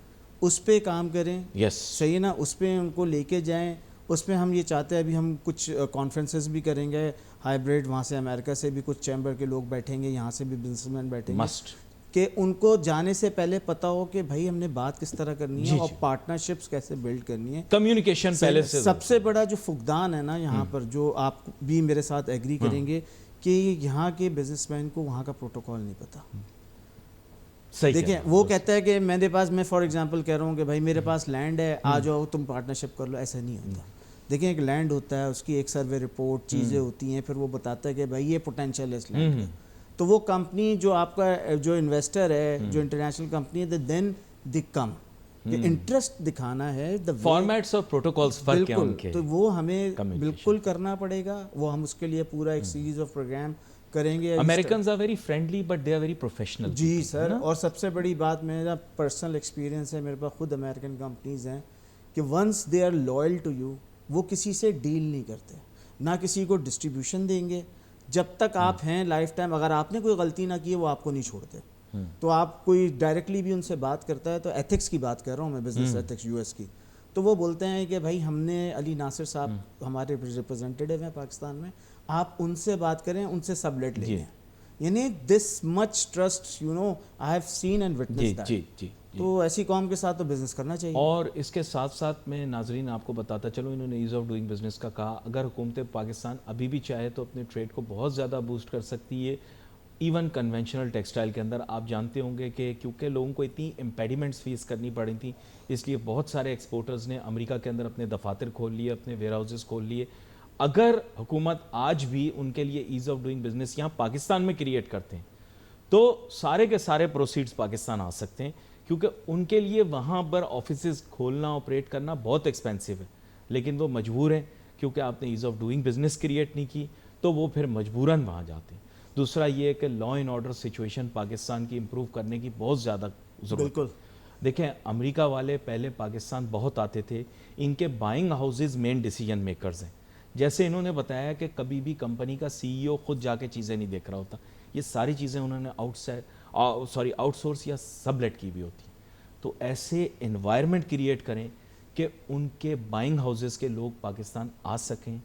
اس پہ کام کریں. صحیح نا, اس پہ ان کو لے کے جائیں. اس میں ہم یہ چاہتے ہیں, ابھی ہم کچھ کانفرنسز بھی کریں گے ہائیبریڈ, وہاں سے امریکہ سے بھی کچھ چیمبر کے لوگ بیٹھیں گے, یہاں سے بھی بزنس مین بیٹھیں گے, کہ ان کو جانے سے پہلے پتہ ہو کہ بھائی ہم نے بات کس طرح کرنی ہے اور پارٹنرشپس کیسے بلڈ کرنی ہے.
کمیونیکیشن پہلے سے
سب سے بڑا جو فقدان ہے نا یہاں پر, جو آپ بھی میرے ساتھ ایگری کریں گے, کہ یہاں کے بزنس مین کو وہاں کا پروٹوکول نہیں پتہ. دیکھیں وہ کہتا ہے کہ میرے پاس, میں فار ایگزامپل کہہ رہا ہوں کہ بھائی میرے پاس لینڈ ہے, آ جاؤ تم پارٹنرشپ کر لو. ایسا نہیں ہوتا. دیکھیں ایک لینڈ ہوتا ہے, اس کی ایک سروے رپورٹ, چیزیں ہوتی ہیں, پھر وہ بتاتا ہے کہ بھائی یہ پوٹینشیل ہے اس لینڈ کا. تو وہ کمپنی جو آپ کا جو انویسٹر ہے, جو انٹرنیشنل کمپنی ہے, دین دی کم کہ انٹرسٹ دکھانا ہے.
فارمیٹس اور پروٹوکولز فرق ہیں ان کے,
تو وہ ہمیں بالکل کرنا پڑے گا. وہ ہم اس کے لیے پورا ایک سیریز آف پروگرام کریں گے.
Americans are very friendly but they are very professional.
جی سر, اور سب سے بڑی بات میرا پرسنل ایکسپیرینس ہے, میرے پاس خود امریکن کمپنیز ہیں, کہ once they are loyal to you, وہ کسی سے ڈیل نہیں کرتے, نہ کسی کو ڈسٹریبیوشن دیں گے جب تک آپ ہیں لائف ٹائم. اگر آپ نے کوئی غلطی نہ کی ہے وہ آپ کو نہیں چھوڑتے. تو آپ کوئی ڈائریکٹلی بھی ان سے بات کرتا ہے, تو ایتھکس کی بات کر رہا ہوں میں, بزنس ایتھکس یو ایس کی, تو وہ بولتے ہیں کہ بھائی ہم نے, علی ناصر صاحب ہمارے ریپرزینٹیو ہیں پاکستان میں, آپ ان سے بات کریں, ان سے سب لیٹ لیں. یعنی this much trust you know I have seen and witness that. تو ایسی قوم کے ساتھ تو بزنس کرنا چاہیے.
اور اس کے ساتھ ساتھ میں ناظرین آپ کو بتاتا چلوں, انہوں نے ایز آف ڈوئنگ بزنس کا کہا. اگر حکومت پاکستان ابھی بھی چاہے تو اپنے ٹریڈ کو بہت زیادہ بوسٹ کر سکتی ہے. ایون کنونشنل ٹیکسٹائل کے اندر آپ جانتے ہوں گے کہ کیونکہ لوگوں کو اتنی امپیڈیمنٹس فیس کرنی پڑی تھیں, اس لیے بہت سارے ایکسپورٹرز نے امریکہ کے اندر اپنے دفاتر کھول لیے, اپنے ویئر ہاؤسز کھول لیے. اگر حکومت آج بھی ان کے لیے ایز آف ڈوئنگ بزنس یہاں پاکستان میں کریٹ کرتے ہیں, تو سارے کے سارے پروسیڈز پاکستان آ سکتے ہیں, کیونکہ ان کے لیے وہاں پر آفیسز کھولنا, آپریٹ کرنا بہت ایکسپینسو ہے. لیکن وہ مجبور ہیں, کیونکہ آپ نے as of doing business create نہیں کی, تو وہ پھر مجبوراً وہاں جاتے ہیں. دوسرا یہ ہے کہ law and order situation Pakistan کی امپروو کرنے کی بہت زیادہ ضرورت ہے. دیکھیں امریکہ والے پہلے پاکستان بہت آتے تھے, ان کے بائنگ ہاؤسز مین ڈیسیجن میکرز ہیں. جیسے انہوں نے بتایا کہ کبھی بھی کمپنی کا سی ای او خود جا کے چیزیں نہیں دیکھ رہا ہوتا, یہ ساری چیزیں انہوں نے آؤٹ سورس یا سب لیٹ کی بھی ہوتی. تو ایسے انوائرمنٹ کریٹ کریں کہ ان کے بائنگ ہاؤسز کے لوگ پاکستان آ سکیں,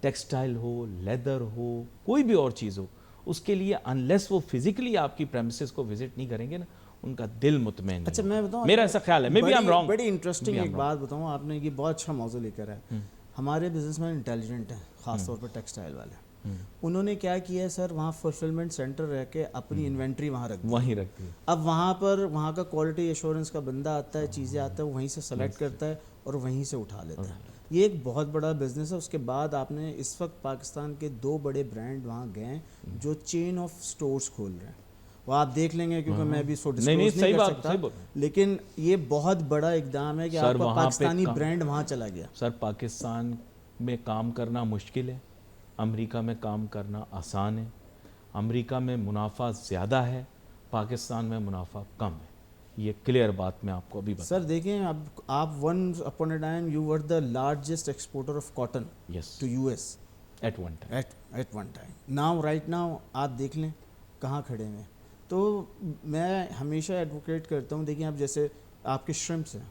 ٹیکسٹائل ہو, لیدر ہو, کوئی بھی اور چیز ہو, اس کے لیے انلیس وہ فزیکلی آپ کی پریمیسز کو وزٹ نہیں کریں گے نا, ان کا دل مطمئن.
اچھا میں بتاؤں,
میرا ایسا خیال ہے,
بڑی انٹرسٹنگ ایک بات بتاؤں, آپ نے یہ بہت اچھا موضوع لے کر ہے. ہمارے بزنس مین انٹیلیجنٹ ہیں, خاص طور پر ٹیکسٹائل والے. انہوں نے کیا کیا ہے سر, وہاں فلفلمنٹ سینٹر رہ کے اپنی انوینٹری وہاں رکھ دی. اب وہاں پر وہاں کا کوالٹی ایشورنس کا بندہ آتا ہے, چیزیں آتا ہے, وہیں سے سلیکٹ کرتا ہے اور وہیں سے اٹھا لیتا ہے. یہ ایک بہت بڑا بزنس ہے. اس کے بعد آپ نے اس وقت پاکستان کے 2 بڑے برانڈ وہاں گئے ہیں جو چین آف سٹورز کھول رہے ہیں, وہ آپ دیکھ لیں گے, کیونکہ میں بھی سو ڈسکلوز نہیں کر سکتا, لیکن یہ بہت بڑا اقدام ہے کہ آپ کا پاکستانی برانڈ وہاں چلا گیا.
سر پاکستان میں کام کرنا مشکل ہے, امریکہ میں کام کرنا آسان ہے. امریکہ میں منافع زیادہ ہے, پاکستان میں منافع کم ہے. یہ کلیئر بات میں آپ کو ابھی بتا.
سر دیکھیں, اب آپ once upon a time you were the largest exporter of cotton
yes,
to U S
at one time.
At one time. Now right now آپ دیکھ لیں کہاں کھڑے ہیں. تو میں ہمیشہ ایڈوکیٹ کرتا ہوں, دیکھیں اب جیسے آپ کے شرمپس ہیں,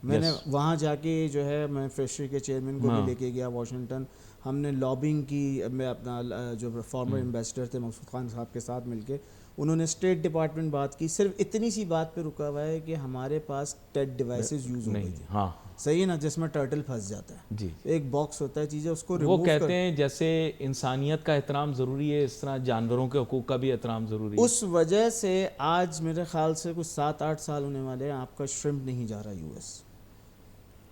میں نے وہاں جا کے جو ہے میں فشری کے چیئرمین کو بھی لے کے گیا واشنگٹن, ہم نے لابنگ کی, میں اپنا جو فارمر ایمبیسڈر تھے مقصود خان صاحب کے ساتھ مل کے, انہوں نے اسٹیٹ ڈپارٹمنٹ بات کی, صرف اتنی سی بات پہ رکا ہوا ہے کہ ہمارے پاس ٹیٹ ڈیوائسز یوز ہو گئی تھی.
ہاں
صحیح ہے نا, جس میں ٹرٹل پھنس جاتا ہے,
جی,
ایک باکس ہوتا ہے چیزیں اس کو
وہ
ریموو
کہتے ہیں جیسے انسانیت کا احترام ضروری ہے, اس طرح جانوروں کے حقوق کا بھی احترام ضروری ہے.
اس وجہ سے آج میرے خیال سے کچھ 7-8 سال ہونے والے ہیں, آپ کا شرمپ نہیں جا رہا یو ایس.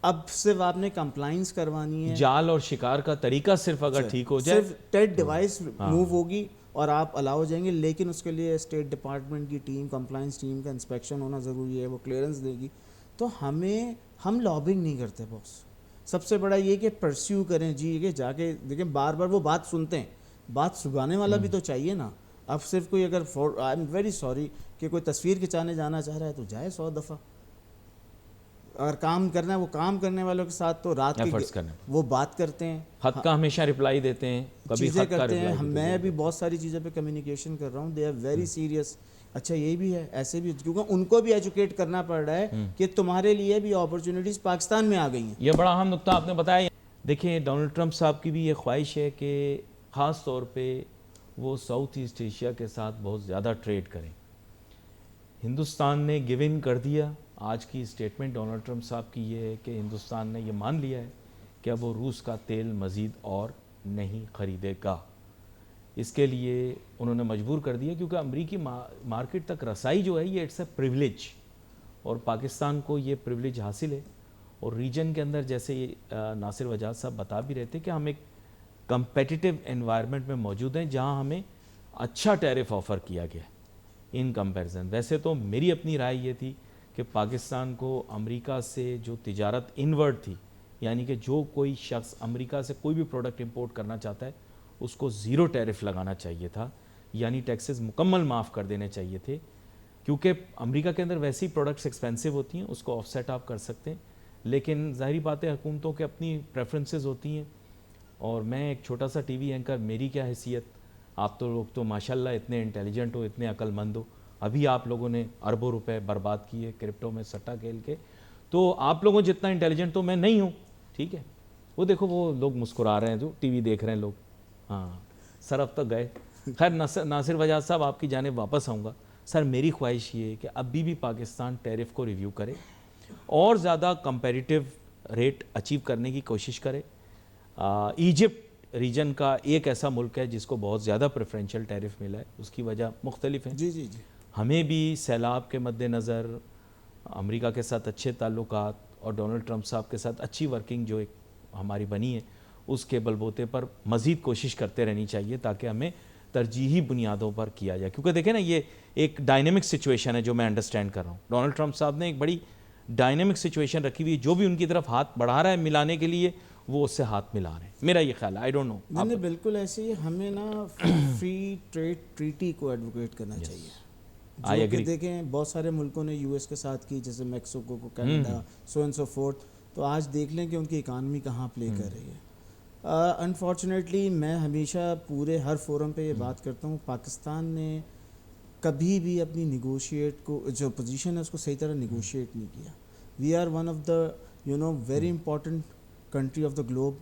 اب صرف آپ نے کمپلائنس کروانی ہے,
جال اور شکار کا طریقہ صرف اگر ٹھیک ہو جائے,
صرف ٹیٹ ڈیوائس موو ہوگی اور آپ الاؤ ہو جائیں گے. لیکن اس کے لیے اسٹیٹ ڈپارٹمنٹ کی ٹیم, کمپلائنس ٹیم کا انسپیکشن ہونا ضروری ہے, وہ کلیئرنس دے گی. تو ہم لابنگ نہیں کرتے باس. سب سے بڑا یہ کہ پرسیو کریں جی, کہ جا کے دیکھیں بار بار وہ بات سنتے ہیں, بات سگانے والا بھی تو چاہیے نا. اب صرف کوئی اگر آئی ایم ویری سوری کہ کوئی تصویر کھنچانے جانا چاہ رہا ہے تو جائے 100 دفعہ. اگر کام کرنا ہے وہ کام کرنے والوں کے ساتھ تو رات کی وہ بات کرتے ہیں,
خط کا ہمیشہ رپلائی دیتے ہیں, کبھی
چیزیں
خط کا
کرتے ہیں.
رپلائی.
میں بھی بہت ساری چیزوں پہ کمیونیکیشن کر رہا ہوں, دے آر ویری سیریس. اچھا یہ بھی ہے, ایسے بھی, کیونکہ ان کو بھی ایجوکیٹ کرنا پڑ رہا ہے کہ تمہارے لیے بھی اپرچونیٹیز پاکستان میں آ گئی ہیں.
یہ بڑا اہم نقطہ آپ نے بتایا. دیکھیں ڈونلڈ ٹرمپ صاحب کی بھی یہ خواہش ہے کہ خاص طور پہ وہ ساؤتھ ایسٹ ایشیا کے ساتھ بہت زیادہ ٹریڈ کریں. ہندوستان نے گیو ان کر دیا. آج کی اسٹیٹمنٹ ڈونلڈ ٹرمپ صاحب کی یہ ہے کہ ہندوستان نے یہ مان لیا ہے کہ اب وہ روس کا تیل مزید اور نہیں خریدے گا. اس کے لیے انہوں نے مجبور کر دیا کیونکہ امریکی مارکیٹ تک رسائی جو ہے یہ اٹس اے پریولیج, اور پاکستان کو یہ پریولیج حاصل ہے. اور ریجن کے اندر جیسے ناصر وجاد صاحب بتا بھی رہے تھے کہ ہم ایک کمپیٹیٹیو انوائرمنٹ میں موجود ہیں جہاں ہمیں اچھا ٹیرف آفر کیا گیا ان کمپیریزن. ویسے تو میری اپنی رائے یہ تھی کہ پاکستان کو امریکہ سے جو تجارت انورڈ تھی, یعنی کہ جو کوئی شخص امریکہ سے کوئی بھی پروڈکٹ امپورٹ کرنا چاہتا ہے اس کو 0 ٹیرف لگانا چاہیے تھا, یعنی ٹیکسز مکمل معاف کر دینے چاہیے تھے. کیونکہ امریکہ کے اندر ویسی پروڈکٹس ایکسپینسو ہوتی ہیں, اس کو آف سیٹ آپ کر سکتے ہیں, لیکن ظاہری بات ہے حکومتوں کے اپنی پریفرنسز ہوتی ہیں. اور میں ایک چھوٹا سا ٹی وی اینکر, میری کیا حیثیت, آپ تو لوگ تو ماشاءاللہ اتنے انٹیلیجنٹ ہو, اتنے عقل مند ہو, ابھی آپ لوگوں نے اربوں روپے برباد کیے کرپٹو میں سٹا کھیل کے, تو آپ لوگوں جتنا انٹیلیجنٹ تو میں نہیں ہوں, ٹھیک ہے. وہ دیکھو وہ لوگ مسکرا رہے ہیں جو ٹی وی دیکھ رہے ہیں لوگ, ہاں سر اب تک گئے. خیر ناصر وجاد صاحب آپ کی جانب واپس آؤں گا. سر میری خواہش یہ ہے کہ ابھی بھی پاکستان ٹیرف کو ریویو کرے اور زیادہ کمپیریٹیو ریٹ اچیو کرنے کی کوشش کرے. ایجپٹ ریجن کا ایک ایسا ملک ہے جس کو بہت زیادہ پریفرینشیل ٹیرف ملا ہے, اس کی وجہ مختلف ہیں.
جی جی جی,
ہمیں بھی سیلاب کے مد نظر امریکہ کے ساتھ اچھے تعلقات اور ڈونلڈ ٹرمپ صاحب کے ساتھ اچھی ورکنگ جو ایک ہماری بنی ہے اس کے بلبوتے پر مزید کوشش کرتے رہنی چاہیے تاکہ ہمیں ترجیحی بنیادوں پر کیا جائے. کیونکہ دیکھیں نا یہ ایک ڈائنامک سچویشن ہے جو میں انڈرسٹینڈ کر رہا ہوں. ڈونلڈ ٹرمپ صاحب نے ایک بڑی ڈائنامک سچویشن رکھی ہوئی ہے, جو بھی ان کی طرف ہاتھ بڑھا رہا ہے ملانے کے لیے وہ اس سے ہاتھ ملا رہے ہیں, میرا یہ خیال ہے. I don't know.
نہیں بالکل ایسے ہی ہمیں نا فری ٹریڈ ٹریٹی کو ایڈوکیٹ کرنا چاہیے. جو کہ دیکھیں بہت سارے ملکوں نے یو ایس کے ساتھ کی, جیسے میکسیکو کو, Canada, so and so forth. تو آج دیکھ لیں کہ ان کی اکانومی کہاں پلے کر رہی ہے. انفارچونیٹلی میں ہمیشہ پورے ہر فورم پہ یہ بات کرتا ہوں, پاکستان نے کبھی بھی اپنی نیگوشیٹ کو جو پوزیشن ہے اس کو صحیح طرح نیگوشیٹ نہیں کیا. We are one of the very important country of the globe.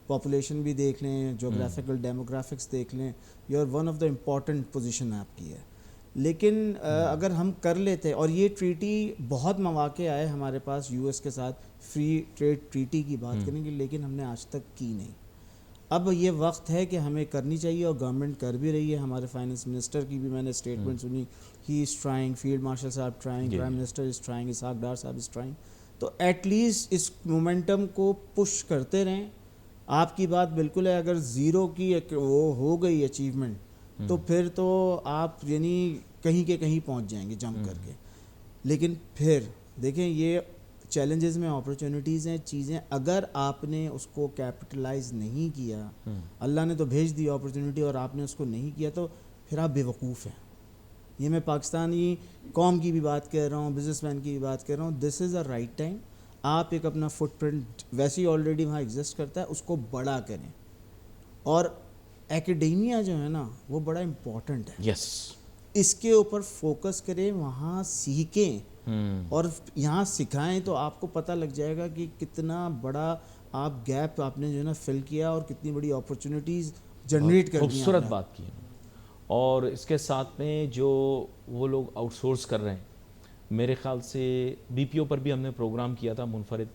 Population بھی دیکھ لیں, جغرافیکل ڈیموگرافکس دیکھ لیں, you are one of the important position آپ کی ہے. لیکن اگر ہم کر لیتے, اور یہ ٹریٹی بہت مواقع آئے ہمارے پاس یو ایس کے ساتھ فری ٹریڈ ٹریٹی کی بات کریں گے, لیکن ہم نے آج تک کی نہیں. اب یہ وقت ہے کہ ہمیں کرنی چاہیے, اور گورنمنٹ کر بھی رہی ہے. ہمارے فائنانس منسٹر کی بھی میں نے اسٹیٹمنٹ سنی, he is trying, field marshal صاحب trying, prime minister is trying, Ishaq Dar صاحب از ٹرائنگ. تو ایٹ لیسٹ اس مومنٹم کو پش کرتے رہیں. آپ کی بات بالکل ہے, اگر 0 کی وہ ہو گئی اچیومنٹ تو پھر تو آپ یعنی کہیں کے کہیں پہنچ جائیں گے جمپ کر کے. لیکن پھر دیکھیں یہ چیلنجز میں اپرچونیٹیز ہیں, چیزیں اگر آپ نے اس کو کیپٹلائز نہیں کیا, اللہ نے تو بھیج دی اپرچونیٹی اور آپ نے اس کو نہیں کیا, تو پھر آپ بیوقوف ہیں. یہ میں پاکستانی قوم کی بھی بات کر رہا ہوں, بزنس مین کی بھی بات کر رہا ہوں. دس از اے رائٹ ٹائم. آپ ایک اپنا فٹ پرنٹ ویسے ہی آلریڈی وہاں ایگزسٹ کرتا ہے, اس کو بڑا کریں. اور ایکیڈیمیا جو ہے نا وہ بڑا امپورٹنٹ ہے,
یس,
اس کے اوپر فوکس کریں, وہاں سیکھیں اور یہاں سکھائیں, تو آپ کو پتہ لگ جائے گا کہ کتنا بڑا آپ گیپ آپ نے جو ہے نا فل کیا اور کتنی بڑی اپرچونیٹیز جنریٹ کر دیا.
خوبصورت بات کی. اور اس کے ساتھ میں جو وہ لوگ آؤٹ سورس کر رہے ہیں, میرے خیال سے بی پی او پر بھی ہم نے پروگرام کیا تھا منفرد,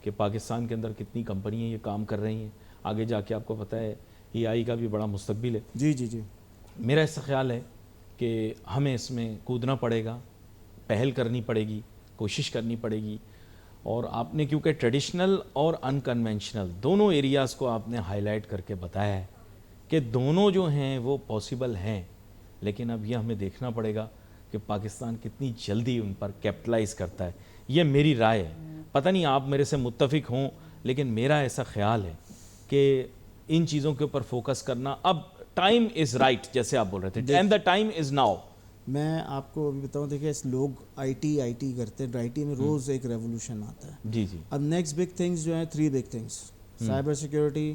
کہ پاکستان کے اندر کتنی کمپنیاں یہ کام کر رہی ہیں. آگے جا کے آپ کو پتہ ہے اے آئی کا بھی بڑا مستقبل ہے.
جی جی جی,
میرا ایسا خیال ہے کہ ہمیں اس میں کودنا پڑے گا, پہل کرنی پڑے گی, کوشش کرنی پڑے گی. اور آپ نے کیونکہ ٹریڈیشنل اور ان کنونشنل دونوں ایریاز کو آپ نے ہائی لائٹ کر کے بتایا ہے کہ دونوں جو ہیں وہ پاسبل ہیں, لیکن اب یہ ہمیں دیکھنا پڑے گا کہ پاکستان کتنی جلدی ان پر کیپٹلائز کرتا ہے. یہ میری رائے ہے, پتہ نہیں آپ میرے سے متفق ہوں, لیکن میرا ایسا خیال ہے کہ ان چیزوں کے اوپر فوکس کرنا اب ٹائم از رائٹ, جیسے آپ بول رہے تھے, and the time is now.
میں آپ کو ابھی بتاؤں, دیکھیں لوگ آئی ٹی کرتے ہیں, آئی ٹی میں روز ایک ریولوشن آتا ہے.
جی جی,
اب نیکسٹ بگ تھنگس جو ہیں 3 بگ تھنگس, سائبر سیکیورٹی,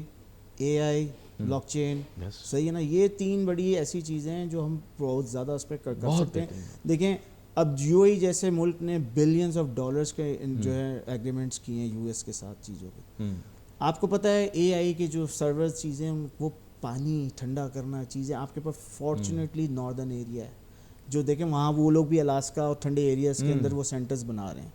اے آئی, بلاک چین, صحیح ہے نا. یہ 3 بڑی ایسی چیزیں ہیں جو ہم بہت زیادہ اس پہ کر سکتے ہیں. دیکھیں اب یو اے جیسے ملک نے بلینز آف ڈالرز کے جو ہے ایگریمنٹس کیے ہیں یو ایس کے ساتھ چیزوں پہ. آپ کو پتہ ہے اے آئی کے جو سرورز چیزیں, وہ پانی ٹھنڈا کرنا چیزیں آپ کے پاس فارچونیٹلی ناردرن ایریا ہے, جو دیکھیں وہاں وہ لوگ بھی الاسکا اور ٹھنڈے ایریاز کے اندر وہ سینٹرز بنا رہے ہیں.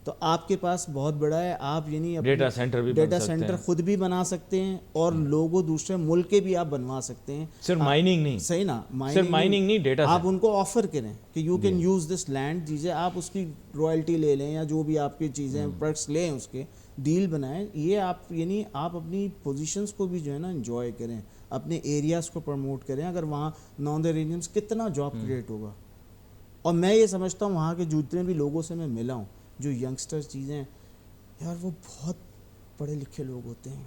تو آپ کے پاس بہت بڑا ہے, آپ یعنی
ڈیٹا سینٹر بھی
ڈیٹا سینٹر خود بھی بنا سکتے ہیں اور لوگوں دوسرے ملک کے بھی آپ بنوا سکتے ہیں.
صرف مائننگ نہیں,
صحیح نا,
صرف مائننگ نہیں, ڈیٹا
آپ ان کو آفر کریں کہ you can use this land, چیزیں آپ اس کی رائلٹی لے لیں یا جو بھی آپ کی چیزیں پروڈکٹس لیں, اس کے ڈیل بنائیں. یہ آپ یعنی آپ اپنی پوزیشنز کو بھی جو ہے نا انجوائے کریں, اپنے ایریاز کو پروموٹ کریں. اگر وہاں ناردرن ایریاز کتنا جاب کریٹ ہوگا. اور میں یہ سمجھتا ہوں وہاں کے جتنے بھی لوگوں سے میں ملا ہوں, جو ینگسٹر چیزیں یار, وہ بہت پڑھے لکھے لوگ ہوتے ہیں,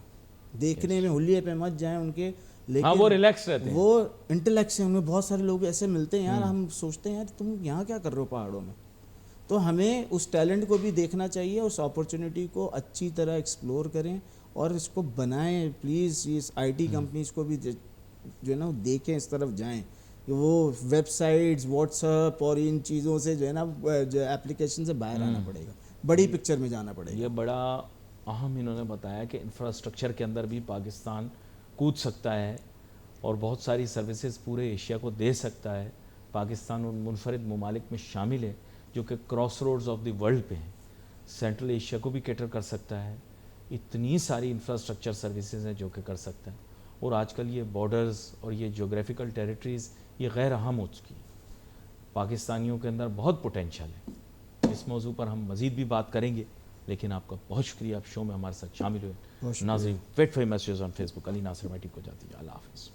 دیکھنے میں حلیے پہ مت جائیں ان کے, لیکن
وہ ریلیکس رہتے ہیں,
وہ انٹلیکٹ ہیں. ان میں بہت سارے لوگ ایسے ملتے ہیں یار, ہم سوچتے ہیں یار تم یہاں کیا کر رہے ہو پہاڑوں میں. تو ہمیں اس ٹیلنٹ کو بھی دیکھنا چاہیے, اس اپرچونیٹی کو اچھی طرح ایکسپلور کریں اور اس کو بنائیں. پلیز اس آئی ٹی کمپنیز کو بھی جو ہے نا دیکھیں, اس طرف جائیں کہ وہ ویب سائٹس, واٹس ایپ اور ان چیزوں سے جو ہے نا جو اپلیکیشن سے باہر آنا پڑے گا, بڑی پکچر میں جانا پڑے گا.
یہ بڑا اہم انہوں نے بتایا کہ انفراسٹرکچر کے اندر بھی پاکستان کود سکتا ہے اور بہت ساری سروسز پورے ایشیا کو دے سکتا ہے. پاکستان ان منفرد ممالک میں شامل ہے جو کہ cross roads of the world پہ ہیں. سینٹرل ایشیا کو بھی کیٹر کر سکتا ہے. اتنی ساری انفراسٹرکچر سروسز ہیں جو کہ کر سکتا ہے. اور آج کل یہ بارڈرز اور یہ جغرافیکل ٹیریٹریز یہ غیر اہم ہو چکی ہیں. پاکستانیوں کے اندر بہت پوٹینشیل ہے. اس موضوع پر ہم مزید بھی بات کریں گے, لیکن آپ کا بہت شکریہ, آپ شو میں ہمارے ساتھ شامل ہوئے. ناظرین, wait for messages on Facebook. Ali Nasir میٹی کو جاتی ہے. اللہ حافظ.